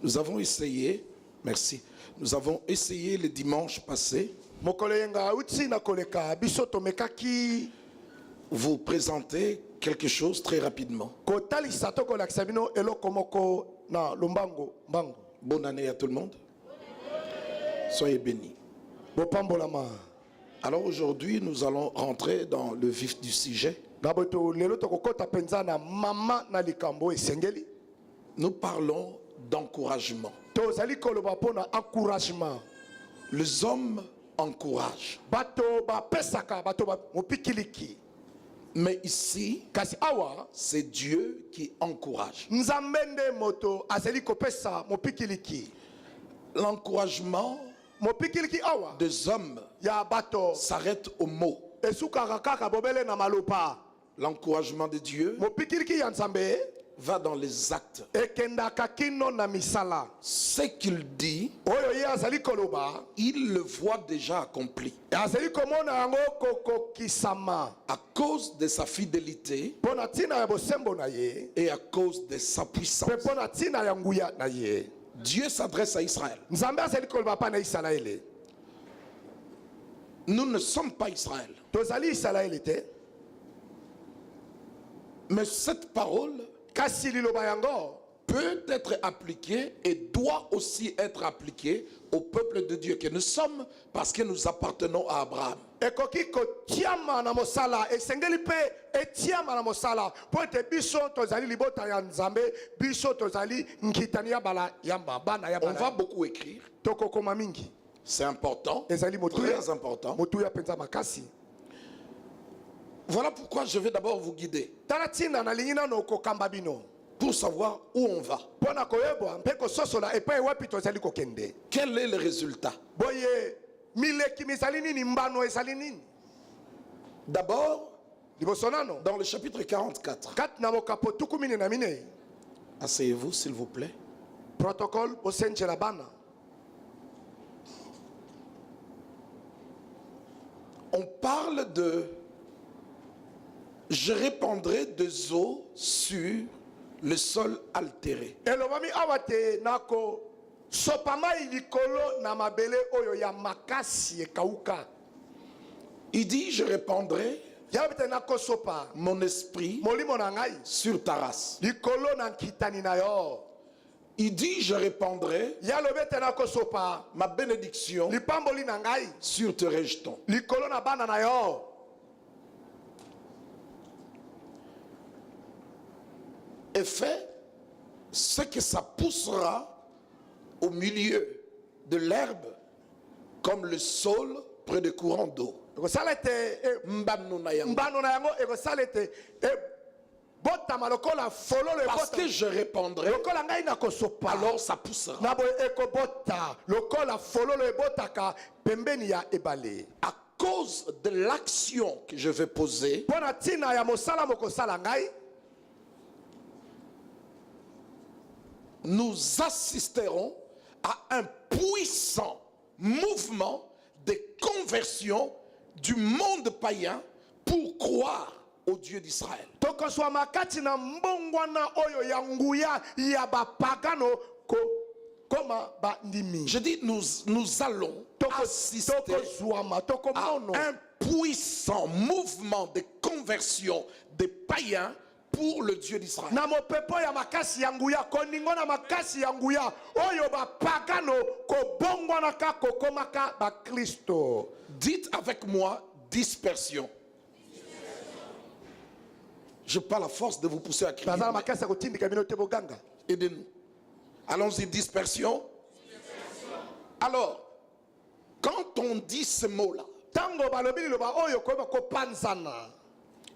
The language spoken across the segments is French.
Nous avons essayé, merci, nous avons essayé le dimanche passé vous présenter quelque chose très rapidement. Bonne année à tout le monde. Soyez bénis. Alors aujourd'hui, nous allons rentrer dans le vif du sujet. Nous parlons d'encouragement. Les hommes encouragent. Mais ici, c'est Dieu qui encourage. L'encouragement des hommes s'arrête au mot. L'encouragement de Dieu va dans les actes. Ce qu'il dit, il le voit déjà accompli. À cause de sa fidélité et à cause de sa puissance. Dieu s'adresse à Israël. Nous ne sommes pas Israël. Mais cette parole peut être appliquée et doit aussi être appliquée au peuple de Dieu que nous sommes, parce que nous appartenons à Abraham. On va beaucoup écrire. C'est important, très important. Voilà pourquoi je vais d'abord vous guider pour savoir où on va. Quel est le résultat? D'abord, dans le chapitre 44. Asseyez-vous s'il vous plaît. Protocole au Saint-Gelabana. On parle de je répandrai des eaux sur le sol altéré. Il dit je répandrai mon esprit sur ta race. Il dit je répandrai ma bénédiction sur tes rejetons. Et fait ce que ça poussera au milieu de l'herbe comme le saule près des courants d'eau. Parce que je répandrai, alors ça poussera. À cause de l'action que je vais poser, nous assisterons à un puissant mouvement de conversion du monde païen pour croire au Dieu d'Israël. Je dis nous allons assister à un puissant mouvement de conversion des païens pour le Dieu d'Israël. Dites avec moi dispersion. Je n'ai pas la force de vous pousser à crier. Aidez-nous. Allons-y, dispersion. Alors, quand on dit ce mot-là,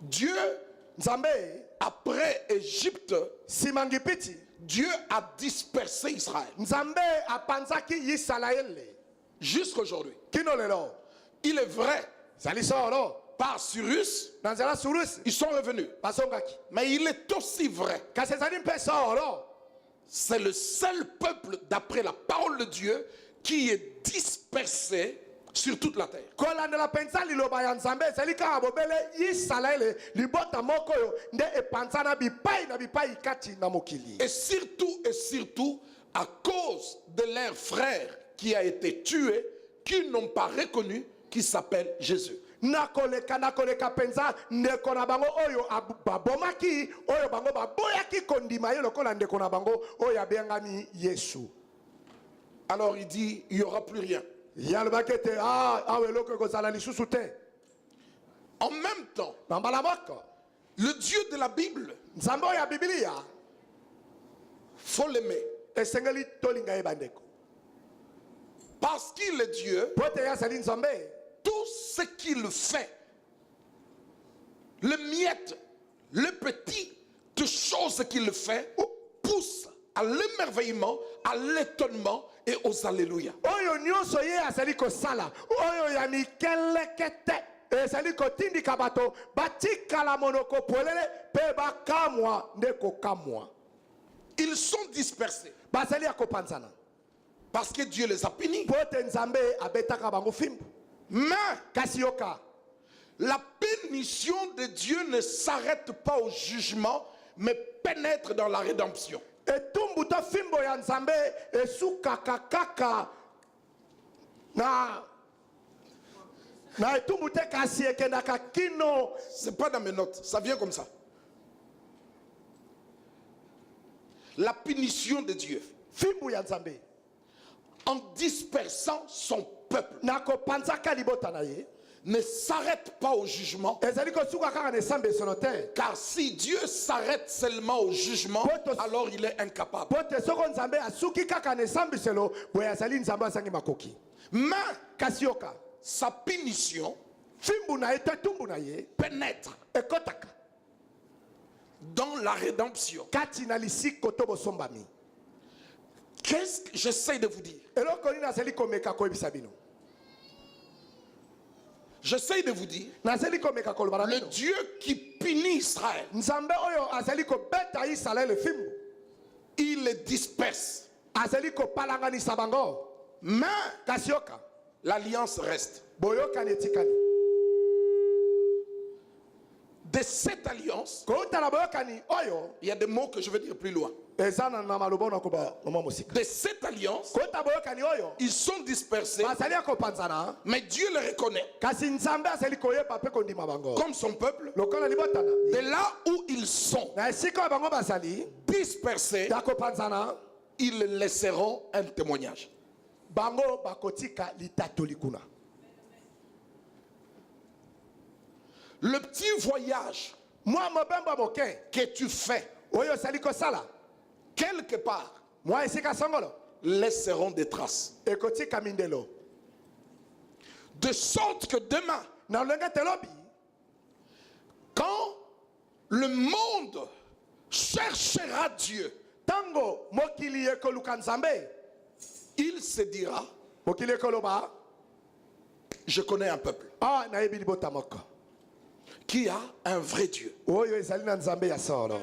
Dieu, après Égypte, Dieu a dispersé Israël. Jusqu'aujourd'hui. Il est vrai, par Cyrus, ils sont revenus. Mais il est aussi vrai, c'est le seul peuple, d'après la parole de Dieu, qui est dispersé sur toute la terre. Et surtout, à cause de leur frère qui a été tué, qu'ils n'ont pas reconnu, qui s'appelle Jésus. nakoleka penza ndeko na bango oyo babomaki oyo bango baboyaki kondima ye lokola ndeko na bango oyo abengami Yesu. Alors il dit, il n'y aura plus rien. Yalobaki ete awa eloko ekozala lisusu te. En même temps, na mbala moko le Dieu de la Bible, nzambe oyo ya Biblia faut l'aimer. esengeli tolinga ye bandeko Parce qu'il est Dieu, po ete ye azali nzambe. tout ce qu'il fait, le miette, le petit de choses qu'il fait, pousse à l'émerveillement, à l'étonnement et aux alléluia. Oyo nyonso ye azali kosala oyo ya mikeleke te ezali kotindika bato batikala monoko polele pe bakamwa nde kokamwa. Ils sont dispersés Bazali ya kopanzana parce que Dieu les a punis. po ete nzambe abetaka bango fimbu. Mais Kasi yoka la punition de Dieu ne s'arrête pas au jugement, mais pénètre dans la rédemption. etumbu to fimbo ya nzambe esukaka kaka na etumbu te kasi ekendaka kino. C'est pas dans mes notes, ça vient comme ça. La punition de Dieu Fimbu ya nzambe en dispersant son peuple na kopanzaka libota na ye ne s'arrête pas au jugement, ezali kosuka kaka na esambe esono te. car si Dieu s'arrête seulement au jugement, alors il est incapable. Po te soko nzambe asuki kaka na esambiselo boye azali nzambe asangi makoki. Mais Kasi yoka sa punition fimbu na ye to etumbu na ye pénètre ekotaka dans la rédemption. kati na lisiko to bosombami. Qu'est-ce que j'essaie de vous dire? eloko nini azali komeka koyebisa bino? J'essaie de vous dire, nazali komeka koloba na le bino Dieu qui punit Israël, nzambe oyo azali kobeta Israele fimbu il les disperse. azali kopalanganisa bango. Mais Kasi yoka l'alliance reste. boyokani etikali. De cette alliance, kouta na boyokani oyo il y a des mots que je vais dire plus loin. eza na maloba na koba mama mosika. De cette alliance, kouta boyokani oyo ils sont dispersés, bazali ya kopanzana mais Dieu les reconnaît kasi nzambe azali koyeba pe kondima bango comme son peuple. lokola libotana De là où ils sont na esika oyo bango bazali dispersés, ya kopanzana ils laisseront un témoignage. bango bakotika litatoli kuna. Le petit voyage mwa mobembo moke que tu fais oyo osali kosala quelque part mwa esika songolo laisseront des traces. ekotika mindelo De sorte que demain, na lolenge telobi quand le monde cherchera Dieu, tango mokili ekoluka nzambe il se dira, mokili ekoloba je connais un peuple nayebi libota moko qui a un vrai Dieu. oyo ezali na nzambe ya solo.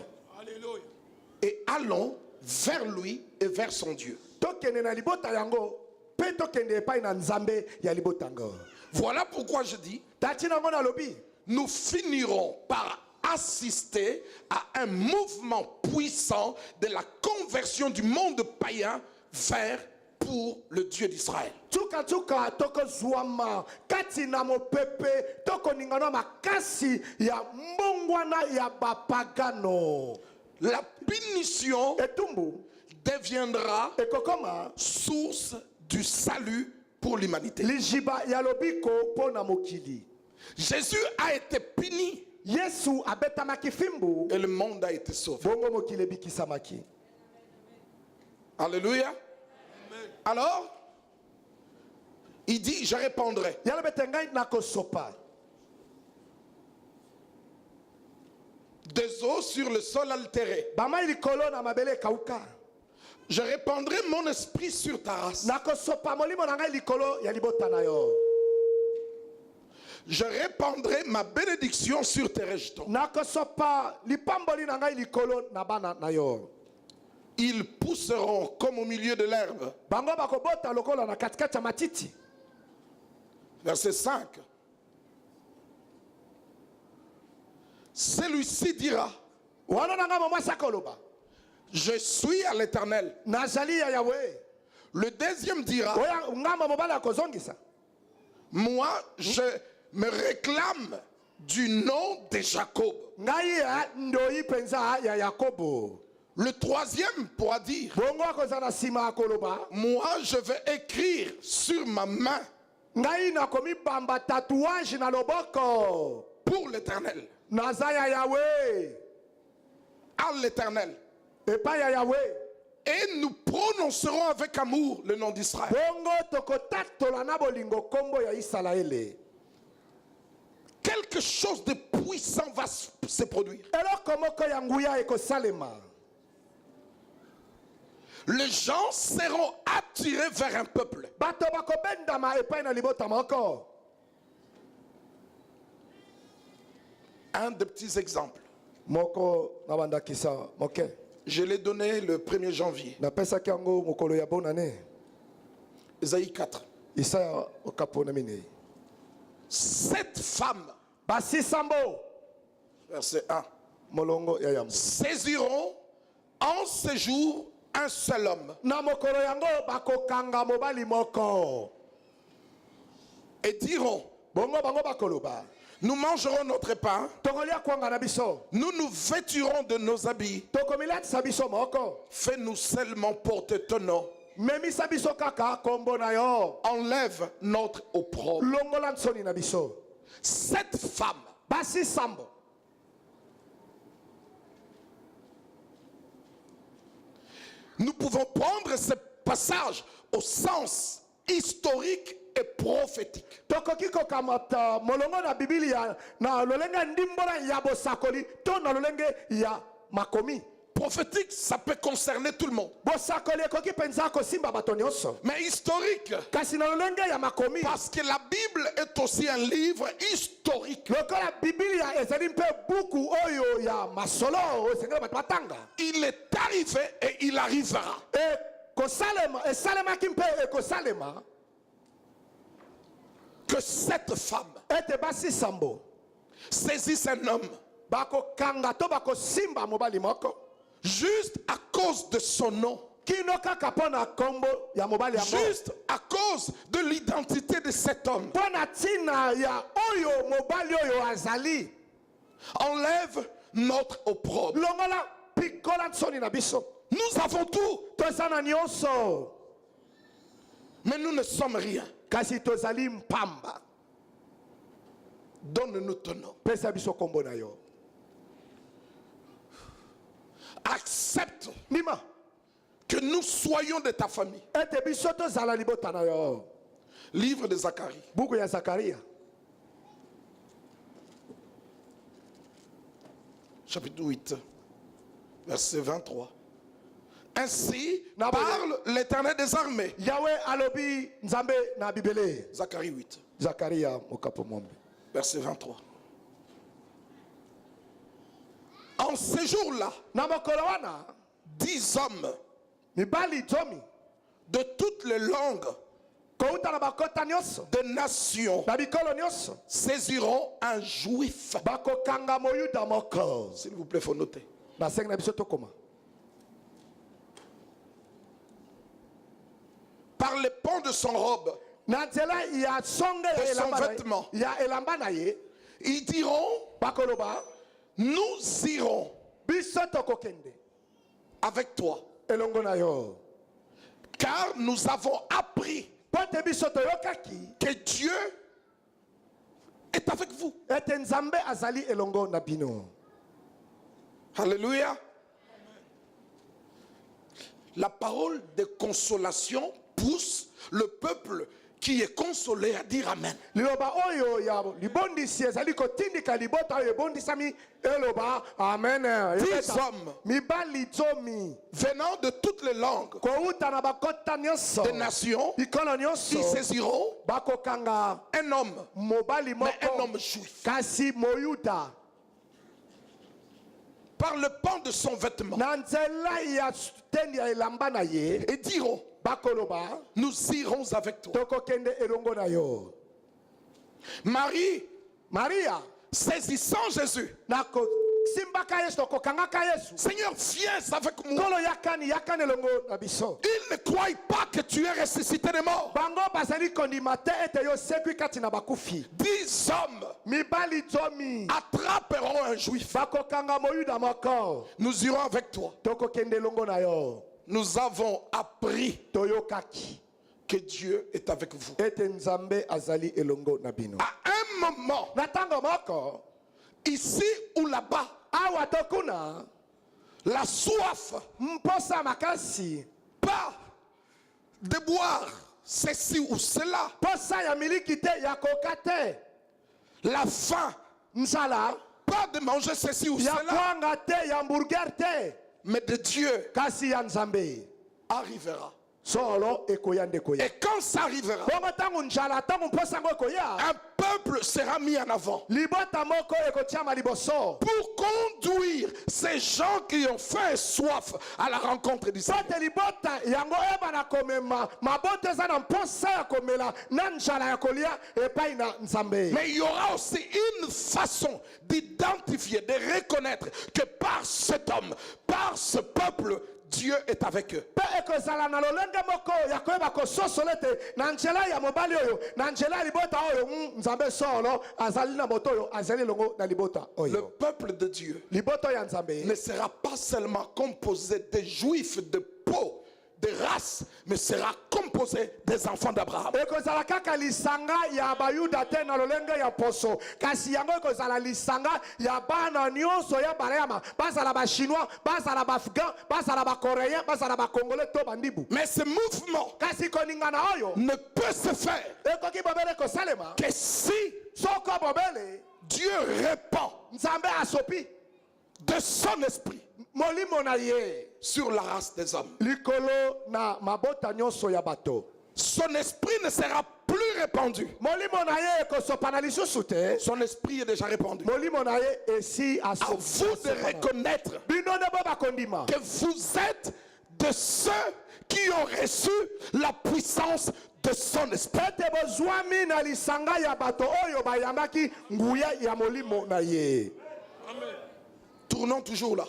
Et allons vers lui et vers son Dieu. tokende na libota yango pe tokende epai na nzambe ya libota yango. Voilà pourquoi je dis, tati nango nalobi nous finirons par assister à un mouvement puissant de la conversion du monde païen vers pour le Dieu d'Israël. tsuka tokozwama kati na mopepe tokoningana makasi ya mbongwana ya bapagano. La punition etumbu deviendra ekokoma source du salut pour l'humanité. lijiba ya lobiko mpo na mokili. Jésus a été puni yesu abetamaki fimbu et le monde a été sauvé. bongo mokili ebikisamaki. Alléluia. Alors, il dit, je répondrai. yalobete ngai nakosopa Des eaux sur le sol altéré. bamai likolo na mabele ekauka. Je répandrai mon esprit sur ta race. nakosopa molimo na ngai likolo ya libota na yo. Je répandrai ma bénédiction sur tes rejetons. nakosopa lipamboli na ngai likolo na bana na yo. Ils pousseront comme au milieu de l'herbe. bango bakobota lokola na katikati ya matiti. Verset 5. Celui-ci dira, wana na ngai mwasi akoloba je suis à l'Éternel. nazali ya Yahweh. Le deuxième dira, Oya ngamba mobali akozongisa. moi, je me réclame du nom de Jacob. Ngai ya ndoi penza ya Yakobo. Le troisième pourra dire, Bongo akozana sima akoloba. moi, je vais écrire sur ma main Ngai nakomi bamba tatouage na loboko. pour l'Éternel, Naza ya Yahweh. à l'Éternel. Et pas ya Yahweh. Et nous prononcerons avec amour le nom d'Israël. Bongo tokotatola na bolingo kombo ya Israele. Quelque chose de puissant va se produire. Eloko moko ya nguya ekosalema. Les gens seront attirés vers un peuple. Bato bakobendama epai na libota moko. Un des petits exemples. Moko na bandakisa moke. Je l'ai donné le 1er janvier. Napesaki yango mokolo ya bonane. Ésaïe 4. Isaya okapo na minei. 7 femmes, Basi sambo. verset 1, Molongo ya yambo. saisiront en ce jour un seul homme Na mokolo yango bakokanga mobali moko. et diront, Bongo bango bakoloba. nous mangerons notre pain, Tokolia kwanga na biso. nous nous vêtirons de nos habits, Tokomilatisa biso moko. fais-nous seulement porter ton nom, Memisa biso kaka kombo na yo. enlève notre opprobre. Longola nsoni na biso. 7 femmes, Basi sambo. nous pouvons prendre ce passage au sens historique et prophétique. Tokoki kokamata molongo na Biblia na lolenge ndimbola ya bosakoli to na lolenge ya makomi. Prophétique, ça peut concerner tout le monde. Bosakoli ekoki penza kosimba bato nyonso. Mais historique, Kasi na lolenge ya makomi. parce que la Bible est aussi un livre historique. Lokola Biblia ezali mpe buku oyo ya masolo osengela bato batanga. Il est arrivé et il arrivera. E kosalema esalemaki mpe ekosalema Que cette femme ete basi sambo saisisse un homme bakokanga to bakosimba mobali moko juste à cause de son nom, kino kaka mpo na kombo ya mobali yango. juste à cause de l'identité de cet homme. Mpo na ntina ya oyo mobali oyo azali. Enlève notre opprobre. Longola pikola nsoni na biso. Nous avons tout, Toza na nyonso. mais nous ne sommes rien. Kasi tozali mpamba. Donne-nous ton nom. Pesa biso kombo na yo. Accepte Nima. que nous soyons de ta famille. Ete biso tozala libota na yo. Livre de Zacharie, Buku ya Zakaria. chapitre 8, verset 23. Ainsi Na parle l'Éternel des armées. Yahweh alobi nzambe na bibele. Zacharie 8, Zakaria mokapo mwambe. verset 23. En ces jours-là, Na mokolo wana 10 hommes mibali tomi de toutes les langues kouta na bakota nyonso de nations na bikolo nyonso saisiront un juif. bakokanga moyuda moko. S'il vous plaît, il faut noter. Nasengi na biso tokoma. Par les pans de son robe, Na nzela ya songe ya De son elamba na ye- vêtement. ya elamba na ye ils diront, bakoloba nous irons biso tokokende avec toi, elongo na yo car nous avons appris po te biso toyokaki que Dieu est avec vous. ete nzambe azali elongo na bino. Alléluia. La parole de consolation pousse le peuple qui est consolé à dire Amen. Liloba oyo ya libondisi ezali kotindika libota oyo ebondisami eloba amen. 10 hommes Mibali zomi venant de toutes les langues kouta na bakota nyonso des nations, bikolo ils nyonso saisiront bakokanga un homme, mobali mais un moko homme juif, kasi moyuda par le pan de son vêtement, na nzela ya tendi ya elamba na ye et diront, bakoloba nous irons avec toi. tokokende elongo na yo. Marie, Maria saisissant Jésus, na Seigneur, viens avec moi. Ils Ils ne croient pas que tu es ressuscité des morts. 10 hommes attraperont un juif. Nous irons avec toi. Nous avons appris que Dieu est avec vous. À un moment, ici ou là-bas, la soif, pas de boire ceci ou cela, la faim, pas de manger ceci ou cela, mais de Dieu arrivera. Et quand ça arrivera, un peuple sera mis en avant pour conduire ces gens qui ont faim et soif à la rencontre du Seigneur. Mais il y aura aussi une façon d'identifier, de reconnaître que par cet homme, par ce peuple, Dieu est avec eux. Le peuple de Dieu ne sera pas seulement composé de juifs de peau, de race, mais sera composé des enfants d'Abraham. Mais ce mouvement ne peut se faire que si Dieu répand de son esprit sur la race des hommes. Son esprit ne sera plus répandu. Son esprit est déjà répandu. À vous de reconnaître que vous êtes de ceux qui ont reçu la puissance de son esprit. Tournons toujours là.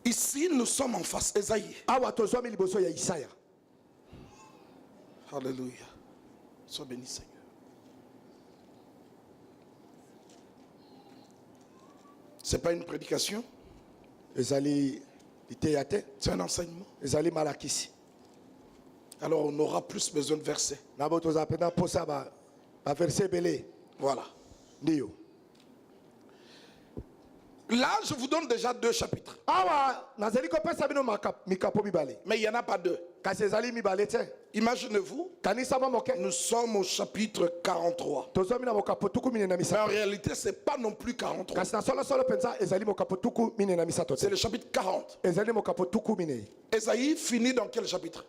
Ici, nous sommes en face Esaïe. Alléluia. Sois béni, Seigneur. Ce n'est pas une prédication. C'est un enseignement. Alors on aura plus besoin de versets. Voilà. Là, je vous donne déjà 2 chapitres. Mais il n'y en a pas 2. Imaginez-vous, nous sommes au chapitre 43. Mais en réalité, ce n'est pas non plus 43. C'est le chapitre 40. Esaïe finit dans quel chapitre?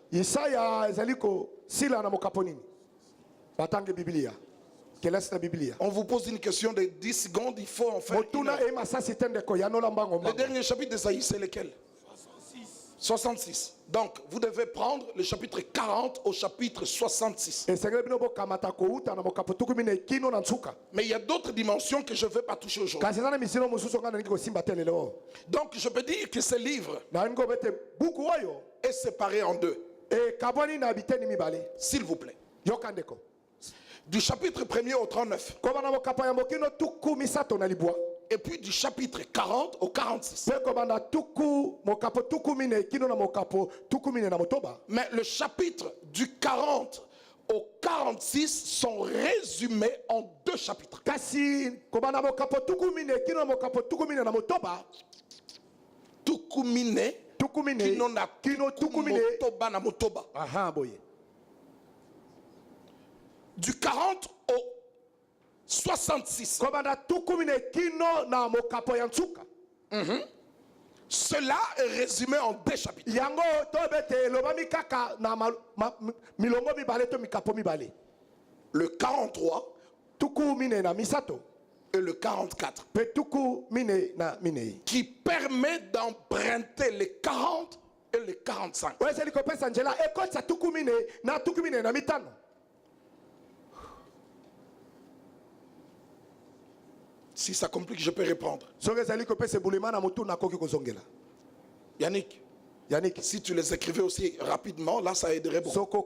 On vous pose une question de 10 secondes, il faut en faire une heure. Le dernier chapitre d'Esaïe, c'est lequel? 66. Donc, vous devez prendre le chapitre 40 au chapitre 66. Mais il y a d'autres dimensions que je ne vais pas toucher aujourd'hui. Donc, je peux dire que ce livre est séparé en 2. S'il vous plaît. Du chapitre 1er au 39. Et puis du chapitre 40 au 46. Mais le chapitre du 40 au 46 sont résumés en 2 chapitres. Tukumine, du 40 au 66. Cela est résumé en 2 chapitres. Le 43 et le 44. Qui permet d'emprunter les 40 et les 45. Si ça complique, je peux répondre. Yannick, si tu les écrivais aussi rapidement, là ça aiderait beaucoup.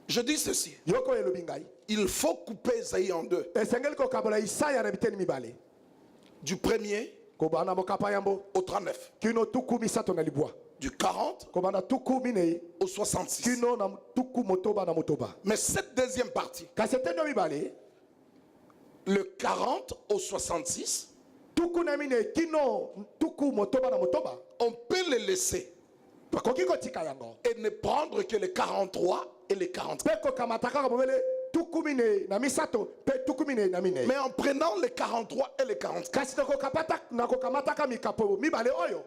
Je dis ceci. Il faut couper Esaïe en deux. Du 1er au 39. Du 40 au 66. Mais cette deuxième partie, le 40 au 66, on peut les laisser et ne prendre que les 43 et les 44. Mais en prenant les 43 et les 44,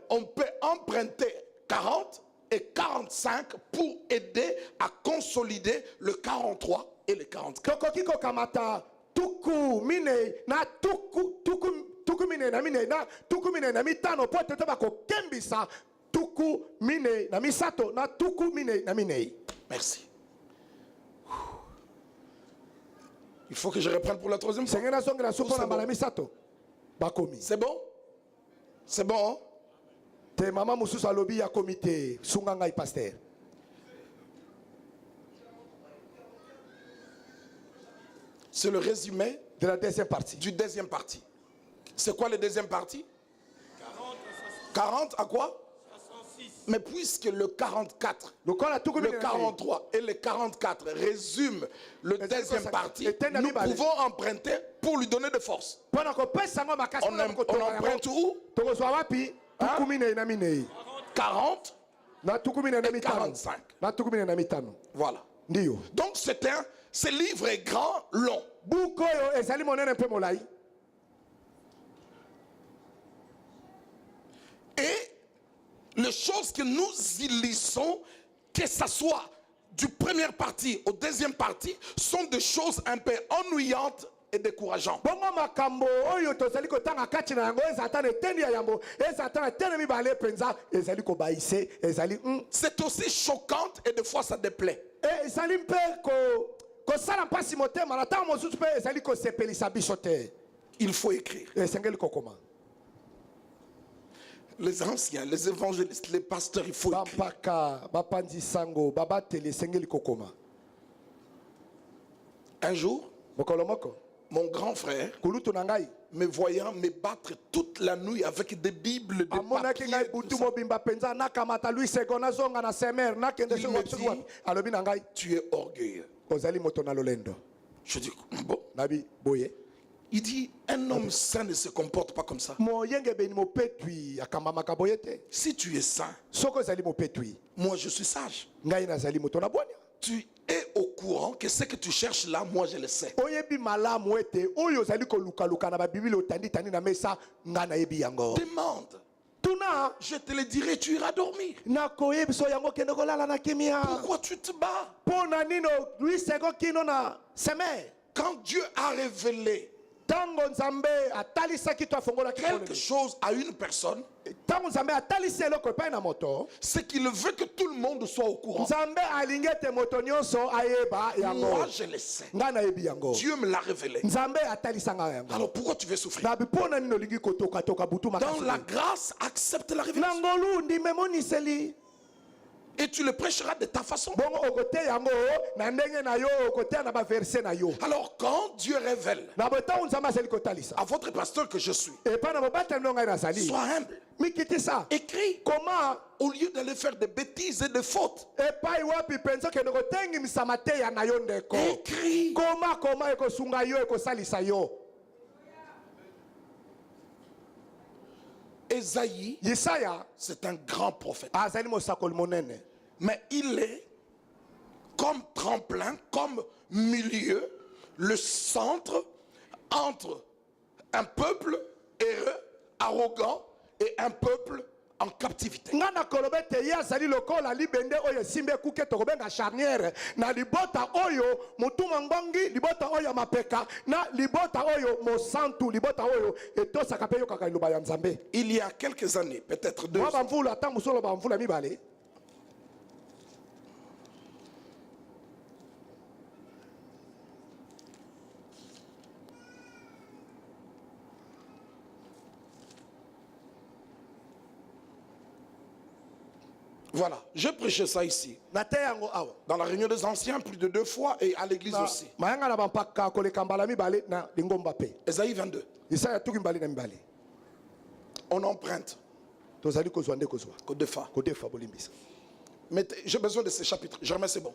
on peut emprunter 40 et 45 pour aider à consolider le 43 et le 44. Merci. Il faut que je reprenne pour la troisième fois. C'est bon? C'est bon? C'est le résumé de la deuxième partie. Du deuxième partie. C'est quoi le deuxième partie? 40 à quoi? 66. Mais puisque le 44, le 43 et le 44 résument le deuxième partie, nous pouvons emprunter pour lui donner de force. On emprunte où? 40 et 45. Voilà. Donc ce livre est grand, long. Et les choses que nous y lisons, que ce soit du première partie au deuxième partie, sont des choses un peu ennuyantes et décourageantes. C'est aussi choquant et des fois ça déplaît. Il faut écrire. Les anciens, les évangélistes, les pasteurs, il faut écrire. Un jour, mon grand frère, me voyant me battre toute la nuit avec des bibles, des papiers, il me dit, tu es orgueilleux. Je dis, bon. Il dit, un homme saint ne se comporte pas comme ça. Si tu es saint, moi je suis sage. Tu es au courant que ce que tu cherches là, moi je le sais. Demande. Je te le dirai, tu iras dormir. Pourquoi tu te bats? Quand Dieu a révélé quelque chose à une personne, c'est qu'il veut que tout le monde soit au courant. Moi je le sais. Dieu me l'a révélé. Alors pourquoi tu veux souffrir? Dans la grâce, accepte la révélation. Et tu le prêcheras de ta façon. Alors quand Dieu révèle à votre pasteur que je suis, sois humble. Écris. Comment? Au lieu d'aller faire des bêtises et des fautes. Écris. Esaïe, c'est un grand prophète. Mais il est comme tremplin, comme milieu, le centre entre un peuple heureux, arrogant et un peuple en captivité. Il y a quelques années, peut-être 2 ans, Voilà, j'ai prêché ça ici. Dans la réunion des anciens, plus de 2 fois, et à l'église aussi. Ésaïe 22. On emprunte. Kodefa. Mais j'ai besoin de ces chapitres. Jamais c'est bon.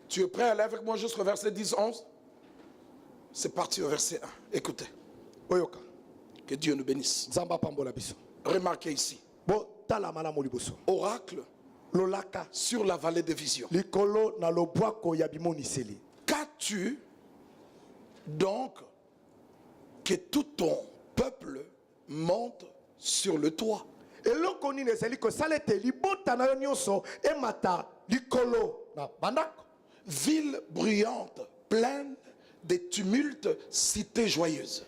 Tu es prêt à aller avec moi jusqu'au verset 10-11? C'est parti au verset 1. Écoutez. Que Dieu nous bénisse. Remarquez ici. Oracle sur la vallée de vision. Qu'as-tu donc que tout ton peuple monte sur le toit? Ville bruyante, pleine de tumultes, cité joyeuse.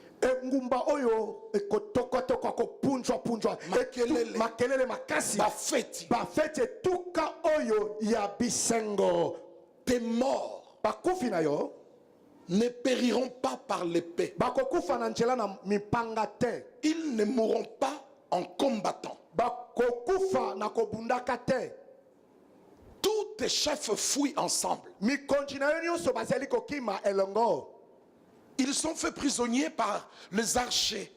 Tes morts ne périront pas par l'épée. Ils ne mourront pas en combattant. Tous tes chefs fuient ensemble. Ils sont faits prisonniers par les archers.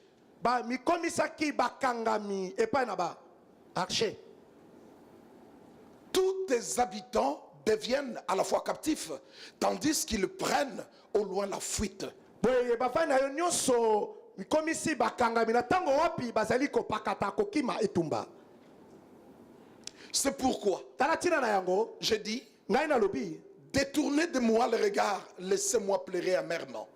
Tous tes habitants deviennent à la fois captifs, tandis qu'ils prennent au loin la fuite. C'est pourquoi j'ai dit, détournez de moi le regard, laissez-moi pleurer amèrement.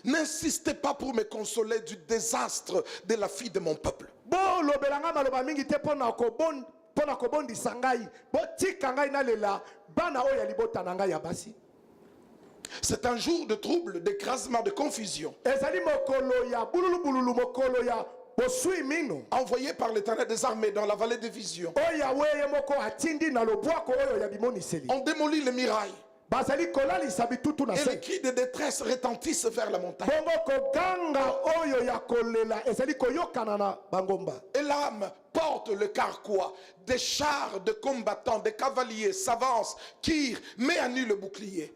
N'insistez pas pour me consoler du désastre de la fille de mon peuple. C'est un jour de trouble, d'écrasement, de confusion. Envoyé par l'Éternel des armées dans la vallée de vision. On démolit les murailles. Et les cris de détresse retentissent vers la montagne. Et l'âme porte le carquois. Des chars de combattants, des cavaliers s'avancent, tirent, met à nu le bouclier.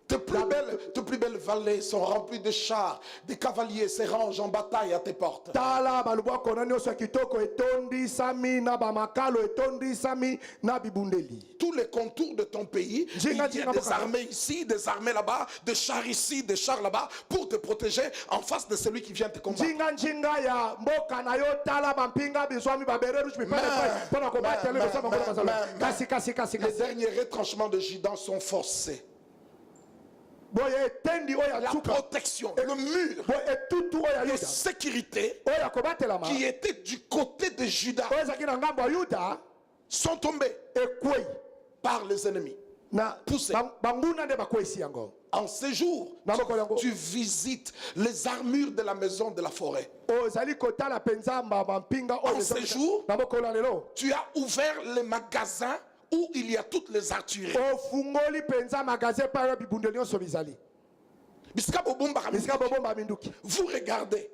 Tes plus belles vallées sont remplies de chars, des cavaliers se rangent en bataille à tes portes. Tous les contours de ton pays, il y a des armées ici, des armées là-bas, des chars ici, des chars là-bas, pour te protéger en face de celui qui vient te combattre. Les derniers retranchements de Juda sont forcés. La protection, le mur de sécurité qui était du côté de Juda sont tombés par les ennemis. Poussés. En ces jours, tu visites les armures de la maison de la forêt. En ces jours, tu as ouvert les magasins où il y a toutes les artureries. Vous regardez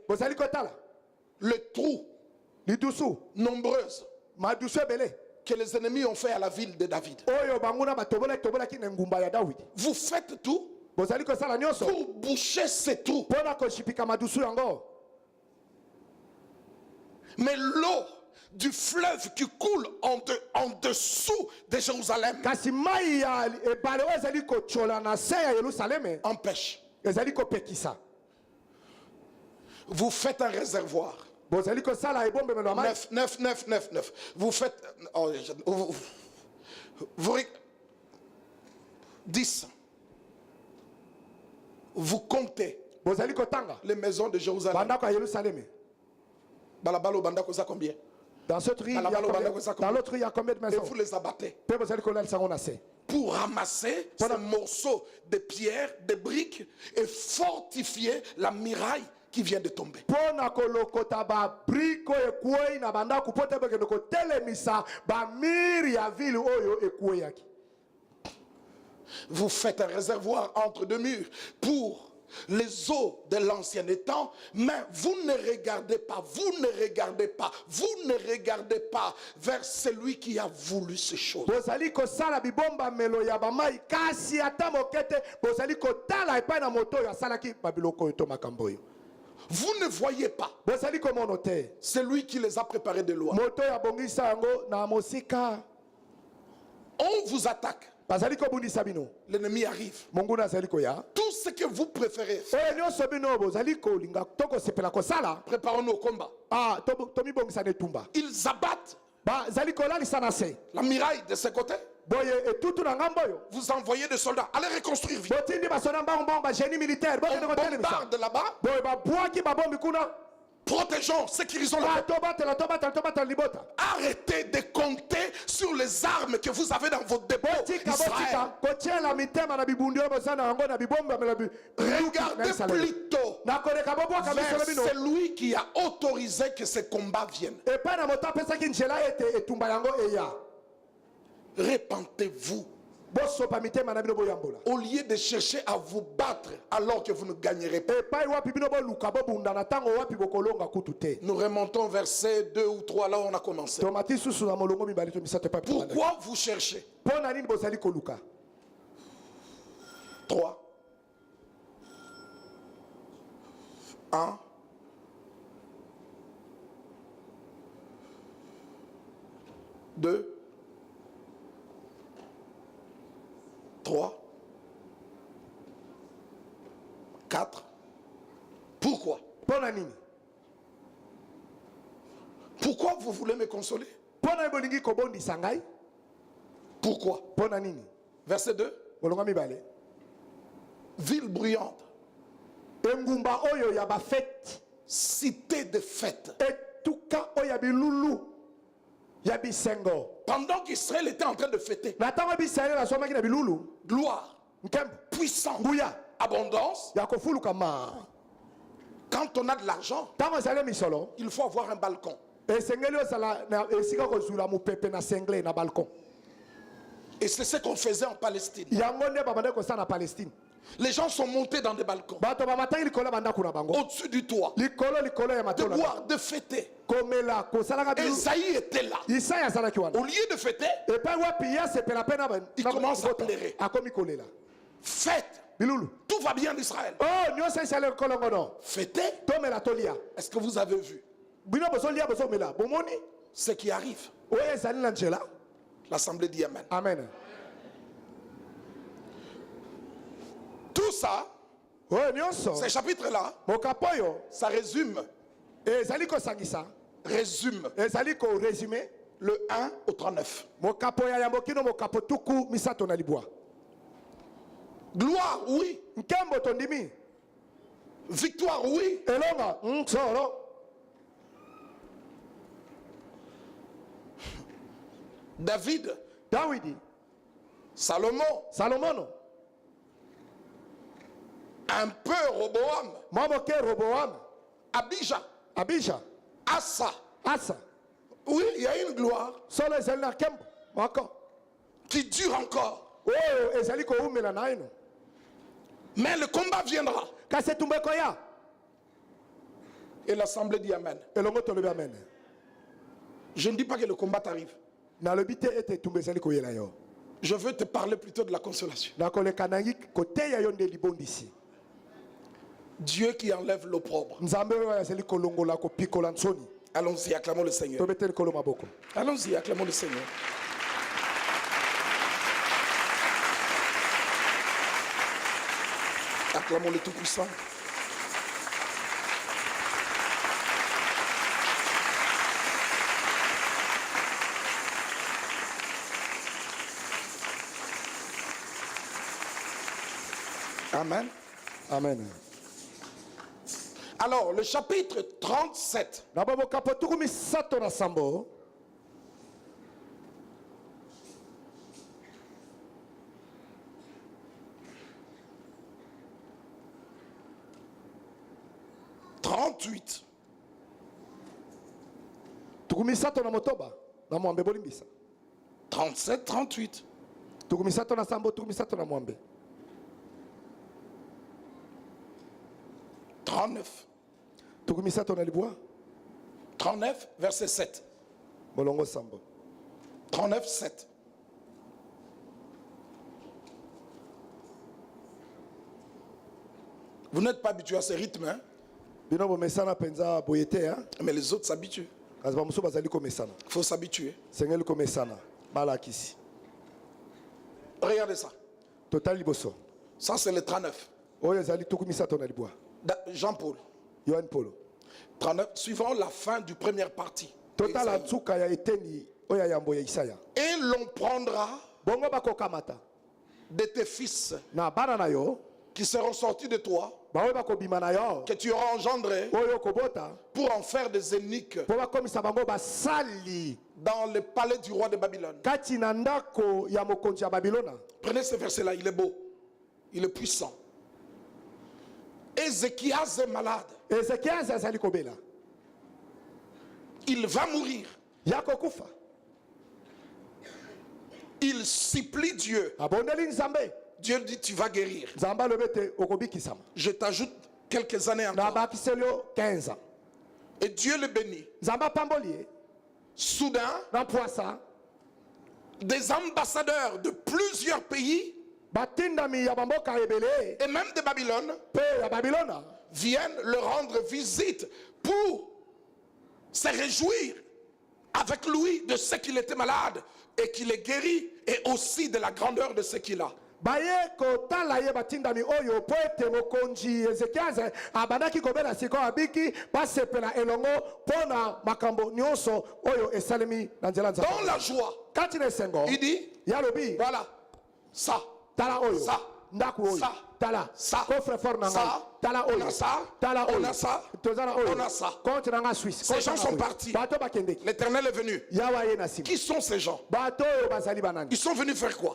le trou nombreuses que les ennemis ont fait à la ville de David. Vous faites tout pour boucher ces trous. Mais l'eau du fleuve qui coule en dessous de Jérusalem empêche. Vous faites un réservoir bozali kosala ebombe melo amai 9, 9, 9, 9, 9. Vous faites... oh, vous 10. Vous comptez bozali kotanga les maisons de Jérusalem. bandako ya Yerusalem. Balabalo bandako ça combien? Dans cette rue, il y a dans l'autre rue, il y a combien de Et maisons? vous les abattez Pe bozali kolala sango na se. pour ramasser ces morceaux de pierre, de briques et fortifier la muraille qui vient de tomber. Pona kolokota ba briko ekwei na bandako pote beke ndoko telemisa ba miri ya ville oyo ekwei yaki. Vous faites un réservoir entre deux murs pour les eaux de l'ancien temps, mais vous ne regardez pas vers celui qui a voulu ces choses. Bozali kosala bibomba melo ya bamai kasi ata mokete bozali kotala epai na moto ya salaki babiloko to makambo yo. Vous ne voyez pas Bozali komono te. celui qui les a préparés de loin. Moto ya bongisa yango na mosika. On vous attaque. Bazali kobundisa bino. L'ennemi arrive. Monguna azali koya. Tout ce que vous préférez, Oyo nyonso bino bozali kolinga toko sepela kosala. préparons-nous au combat. Ah, tomi bongisa netumba. Ils abattent Ba zali kolalisa na se. la muraille de ce côté. Boye etutu na ngambo yo. Vous envoyez des soldats. Allez reconstruire vite. Botindi basona mbongo ba génie militaire. Boye On ndoko telemisa. bombarde là-bas. Boye ba bwaki ba bombi kuna. Protégeons, sécurisons la Ba tobata libota. Arrêtez de compter sur les armes que vous avez dans votre dépôt. Israël. Regardez plutôt vers celui qui a autorisé que ce combat vienne. Répentez-vous au lieu de chercher à vous battre alors que vous ne gagnerez pas. Nous remontons verset 2 ou 3 là où on a commencé. Pourquoi vous cherchez? 3 1 2 3 4 Pourquoi? Pourquoi vous voulez me consoler? Pourquoi? Verset 2 Ville bruyante, cité de fête. Pendant qu'Israël était en train de fêter, gloire, puissance, abondance. Quand on a de l'argent, il faut avoir un balcon. Et c'est ce qu'on faisait en Palestine. Les gens sont montés dans des balcons, au-dessus du toit, de boire, de fêter. Esaïe était là. Au lieu de fêter, il commence à pleurer. Faites. Tout va bien en Israël. Fêtez. Est-ce que vous avez vu ce qui arrive? L'assemblée dit Amen. Amen. Tout ça, ces chapitres-là, ça résume le 1 au 39. Gloire, oui. Victoire, oui. David, Salomon, un peu Roboam, Abijah, Asa. Oui, il y a une gloire qui dure encore. Mais le combat viendra. Et l'assemblée dit Amen. Je ne dis pas que le combat t'arrive. Je veux te parler plutôt de la consolation. Dieu qui enlève l'opprobre. Allons-y, acclamons le Seigneur. Allons-y, acclamons le Seigneur. Acclamons le Tout-Puissant. Amen. Amen. Alors, le chapitre 37. Na babo kapotuku misato na sambo. Tukumisato na motoba na mwambe bolimbisa. 37, 38. Tukumisato na sambo, tukumisato na mwambe. 39. Tukumisato na libwa. 39, verset 7. Bolongo sambo. 39, 7. Vous n'êtes pas habitué à ce rythme, hein? Binobo mesana penza boyete, hein? Mais les autres s'habituent. Il faut s'habituer. Regardez ça. Ça, c'est le 39. Jean-Paul. 39, suivant la fin du première partie. Et l'on prendra de tes fils qui seront sortis de toi, que tu auras engendré, pour en faire des eunuques dans le palais du roi de Babylone. Prenez ce verset-là, il est beau, il est puissant. Ézéchias est malade. Il va mourir. Il supplie Dieu. Dieu dit, tu vas guérir. Je t'ajoute quelques années encore. Et Dieu le bénit. Soudain, des ambassadeurs de plusieurs pays et même de Babylone viennent le rendre visite pour se réjouir avec lui de ce qu'il était malade et qu'il est guéri, et aussi de la grandeur de ce qu'il a. Dans la joie, il dit, voilà, ça, ça, Tala, ça, on a ça, on a ça, on a ça. Ces gens sont partis. L'Éternel est venu. Qui sont ces gens? Ils sont venus faire quoi?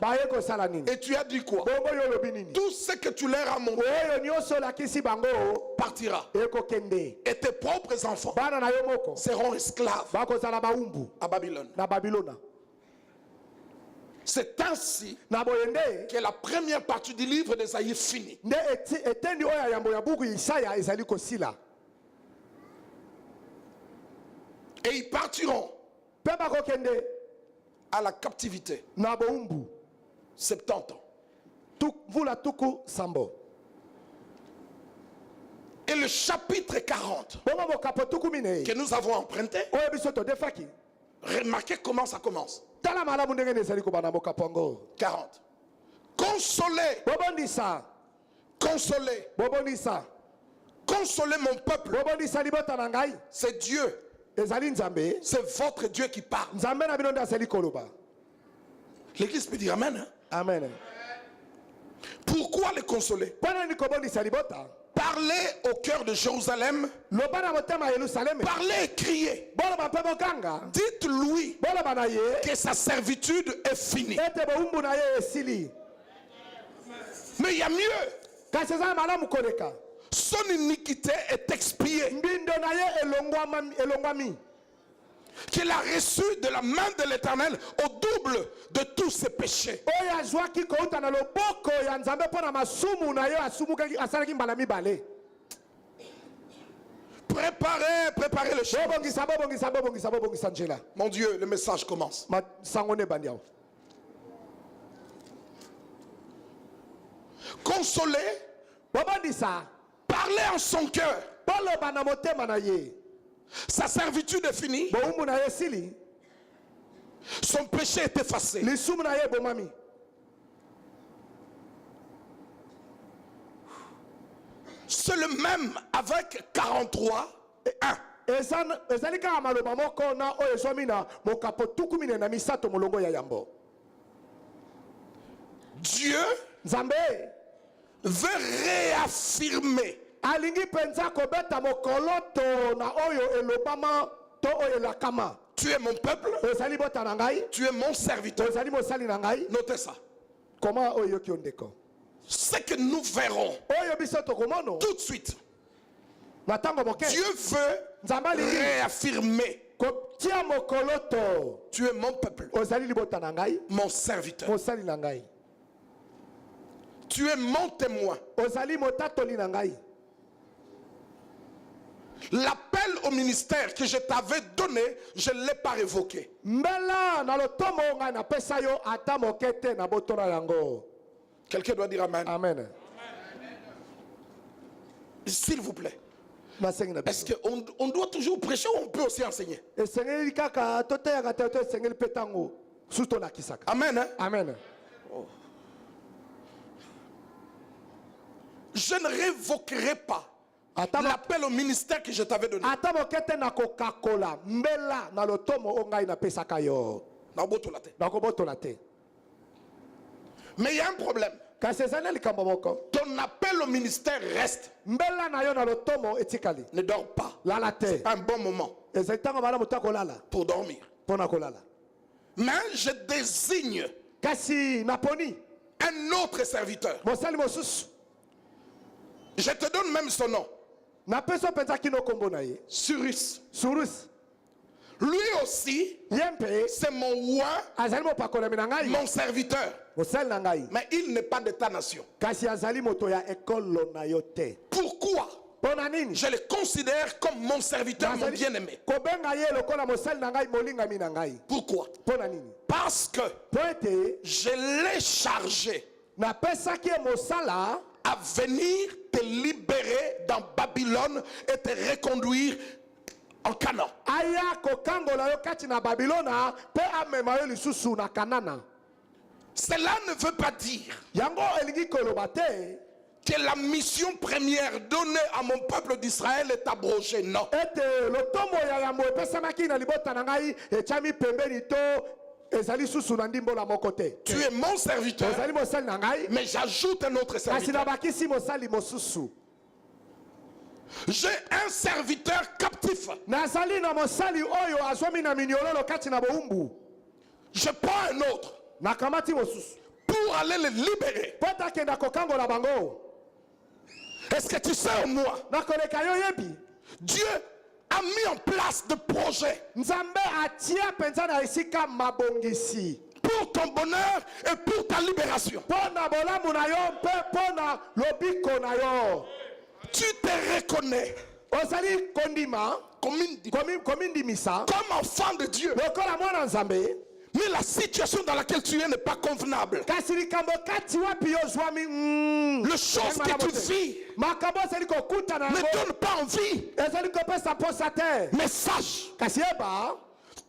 Et tu as dit quoi? Tout ce que tu leur as montré partira. Et tes propres enfants seront esclaves à Babylone. C'est ainsi que la première partie du livre d'Ésaïe finit. Et ils partiront à la captivité. 70 ans. Et le chapitre 40 que nous avons emprunté, remarquez comment ça commence. 40. Consolez. Consolez. Consolez mon peuple. C'est Dieu. C'est votre Dieu qui parle. L'église peut dire Amen. Hein? Amen. Pourquoi les consoler? Parlez au cœur de Jérusalem. Parlez et criez. Dites-lui que sa servitude est finie. Mais il y a mieux. Son iniquité est expiée. Qu'il a reçu de la main de l'Éternel au double de tous ses péchés. Préparez le chemin. Mon Dieu, le message commence. Consoler, parler en son cœur. Sa servitude est finie. Son péché est effacé. C'est le même avec 43 et 1. Dieu veut réaffirmer alingi penza kobeta mokoloto na oyo elobama to oyo elakama. tu es mon peuple, Ozali bota na ngai, tu es mon serviteur. ozali mosali na ngai. Notez ça. Comment oyo kiondeko? Ce que nous verrons Oyo biso tokomono. tout de suite, Na tango moke. Dieu veut Nzamba lingi réaffirmer kotia mokoloto. tu es mon peuple, Ozali libota na ngai, mon serviteur. mosali na ngai. Tu es mon témoin. Ozali motatoli na ngai. L'appel au ministère que je t'avais donné, je ne l'ai pas révoqué. Mbela na lotomo ngai na pesa yo ata mokete na botora yango. Quelqu'un doit dire Amen. Amen. S'il vous plaît. Nasengi na Est-ce biso. qu'on doit toujours prêcher ou on peut aussi enseigner? Esengeli kaka toteyaka te to esengeli petango. Suto na kisaka. Amen. Hein? Amen. Je ne révoquerai pas l'appel au ministère que je t'avais donné. Ata mokete na Coca-Cola. Mbela na lotomo o ngai na pesaka yo. Na botola te. Na kobotola te. Mais il y a un problème. Kasi ezali likambo moko. Ton appel au ministère reste. Mbela na yo na lotomo etikali. Ne dors pas. Lala te. C'est pas un bon moment Ezali tango bana moto akolala. pour dormir. Pona kolala. Mais je désigne Kasi naponi. un autre serviteur. Mosali mosusu. Je te donne même son nom. Na peso penza kino kombo na ye. Cyrus. Surus. Lui aussi, Yempe. c'est mon roi, Azali mopakolami na ngai. mon serviteur. Mosali na ngai. Mais il n'est pas de ta nation. Kasi azali moto ya ekolo na yo te. Pourquoi? Pona nini? Je le considère comme mon serviteur, mon Nazali- bien-aimé. Kobenga ye lokola mosali na ngai molingami na ngai. Pourquoi? Pona nini? Parce que Po ete je l'ai chargé napesaki ye mosala à venir te libérer dans Babylone et te reconduire en Canaan. aya kokangola yo kati na Babilona mpe amema yo lisusu na Kanana. Cela ne veut pas dire Yango elingi koloba te que la mission première donnée à mon peuple d'Israël est abrogée. Non. ete lotombo ya yambo epesamaki na libota na ngai etiami pembeni to ezali susu na ndimbola moko te. Tu es mon serviteur, Ozali mosali na ngai mais j'ajoute un autre kasi serviteur. nabakisi mosali mosusu. J'ai un serviteur captif. Nazali na mosali oyo azwami na minyololo kati na boumbu. Je prends un autre Nakamati mosusu. pour aller le libérer. Po takenda kokangola bango. Est-ce que tu sais en moi? Nakoleka yo yebi. Dieu a mis en place des projets Nzambe atia penza na esika mabongisi. pour ton bonheur et pour ta libération. Pona bolamu na yo mpe pona lobiko na yo. Tu te reconnais Ozali kondima komindimisa comme enfant de Dieu. lokola mwana Nzambe. Mais la situation dans laquelle tu es n'est pas convenable. Kasi likambo kati wapi yo zwami. Les choses que tu vis Makambo ezali kokuta na ne yango. donnent pas envie. Ezali kopesa posa te. Mais sache, Kasi yeba.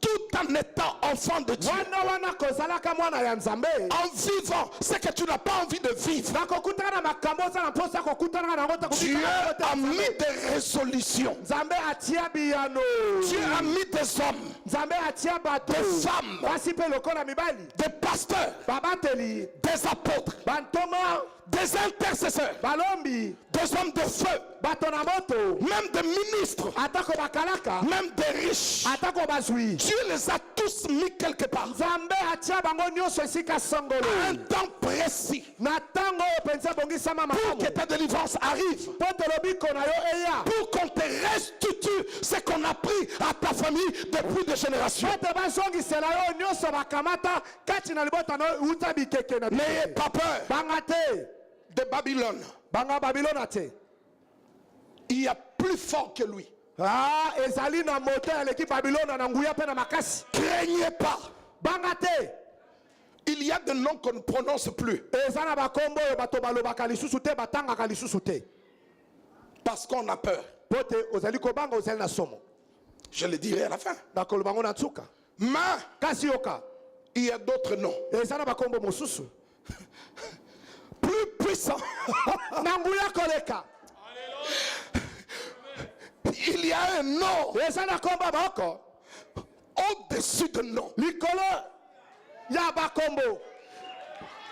tout en étant enfant de Dieu, Wana kozalaka mwana ya Nzambe. en vivant ce que tu n'as pas envie de vivre, Nakokutana na makambo za na posa kokutana na ngota Dieu a mis des résolutions. Nzambe atia biyano. Dieu a mis des hommes, Nzambe atia bato. des femmes, Basi pe lokola mibali. des pasteurs, Babateli. des apôtres, Bantoma. des intercesseurs, Balombi. des hommes de feu, Bato na moto. même des ministres, Atako bakalaka. même des riches. Atako bazwi. Dieu les a tous mis quelque part. Nzambe atia bango nyonso esika À un songolo. temps précis Na tango oyo penza bongisama pour makamu. que ta délivrance arrive. Po tolobiko na yo eya. Pour qu'on te restitue ce qu'on a pris à ta famille depuis des générations. Po te bazongisela yo nyonso bakamata kati na libota na yo uta bikeke na N'ayez bikeke. pas peur Banga te. de Babylone. Banga Babilona te. Il y a plus fort que lui. Ah, ezali na moto ya leki Babilona na nguya pe na makasi. Craignez pas. Banga te. Il y a des noms qu'on ne prononce plus. Eza na bakombo oyo bato balobaka lisusu te batangaka lisusu te. Parce qu'on a peur. Po te ozali kobanga ozali na somo. Je le dirai à la fin. Nakoloba ngo na nsuka. Mais Kasi yoka. il y a d'autres noms. Eza na bakombo mosusu. Plus puissants. Na nguya koleka. Il y a un nom Eza na kombo bako. au-dessus de nom. Likolo ya bakombo.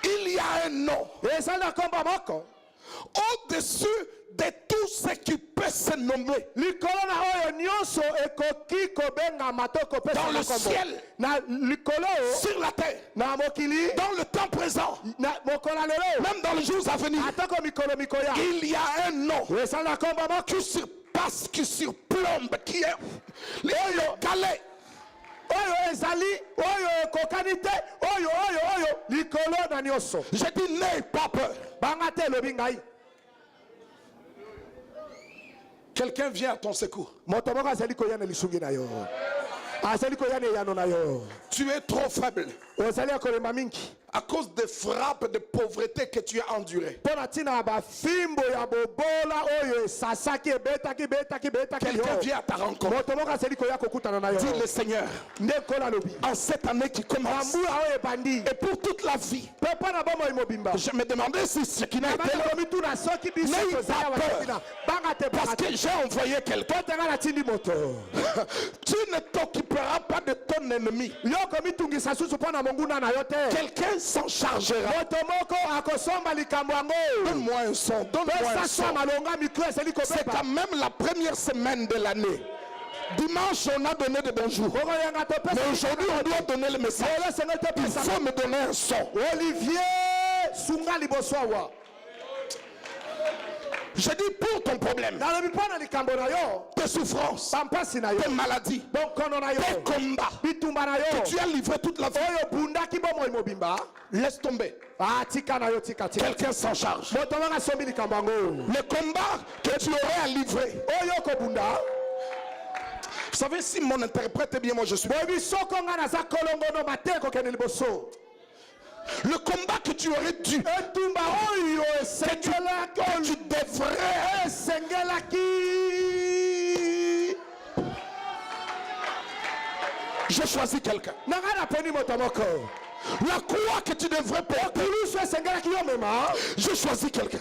Il y a un nom Eza na kombo bako. au-dessus de tout ce qui peut se nommer. Dans le ciel, sur la terre, dans le temps présent, même dans les jours à venir, il y a un nom qui surpasse, qui surplombe, qui est le calais. Je dis n'aie pas peur. Quelqu'un vient à ton secours. Tu es trop faible à cause des frappes de pauvreté que tu as endurées. Quelqu'un vient à ta rencontre. Dis le Seigneur, en cette année qui commence et pour toute la vie, je me demandais si ce qui n'a été là, n'aie pas peur, parce que j'ai envoyé quelqu'un. Tu ne t'occuperas pas de ton ennemi. Quelqu'un s'en chargera. Donne-moi un son. Donne-moi un son. C'est quand même la première semaine de l'année. Dimanche, on a donné des bonjours. Mais aujourd'hui, on doit donner le message. Il faut me donner un son. Olivier je dis pour ton problème, tes souffrances, tes maladies, tes combats que tu as livré toute la vie, laisse tomber. Quelqu'un s'en charge. Le combat que tu aurais à livrer. Vous savez, si mon interprète est bien, moi je suis. Le combat que tu aurais dû, que tu devrais, je choisis quelqu'un. La croix que tu devrais porter, je choisis quelqu'un.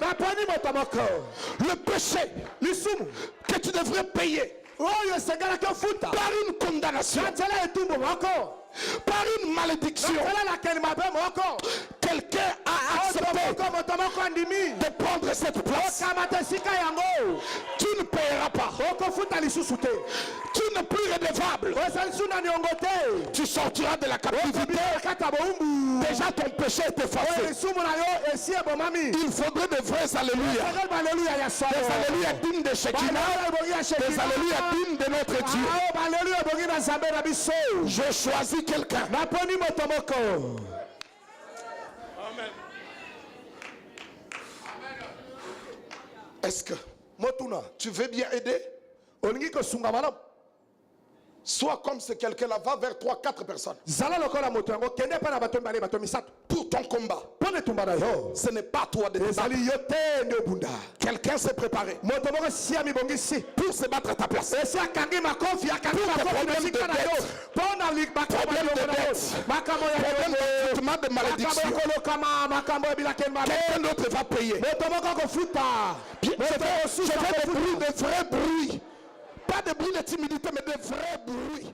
Le péché que tu devrais payer par une condamnation, par une malédiction, quelqu'un a accepté de prendre cette place. Tu ne paieras pas. Tu n'es plus redevable. Tu sortiras de la captivité. Déjà ton péché est effacé. Il faudrait de vrais alléluia. Des alléluia dignes de Shekinah. Des alléluia dignes de notre Dieu. Je choisis quelqu'un. Est-ce que tu veux bien aider? Sois comme ce quelqu'un-là, va vers 3-4 personnes. Pour ton combat, ce n'est pas toi de te battre. Quelqu'un s'est préparé pour se battre à ta place. Pour tes problèmes de dette, problèmes de malédiction, quelqu'un d'autre va payer. Je veux des bruits, de vrais bruits. Pas de bruit de timidité, mais de vrais bruits.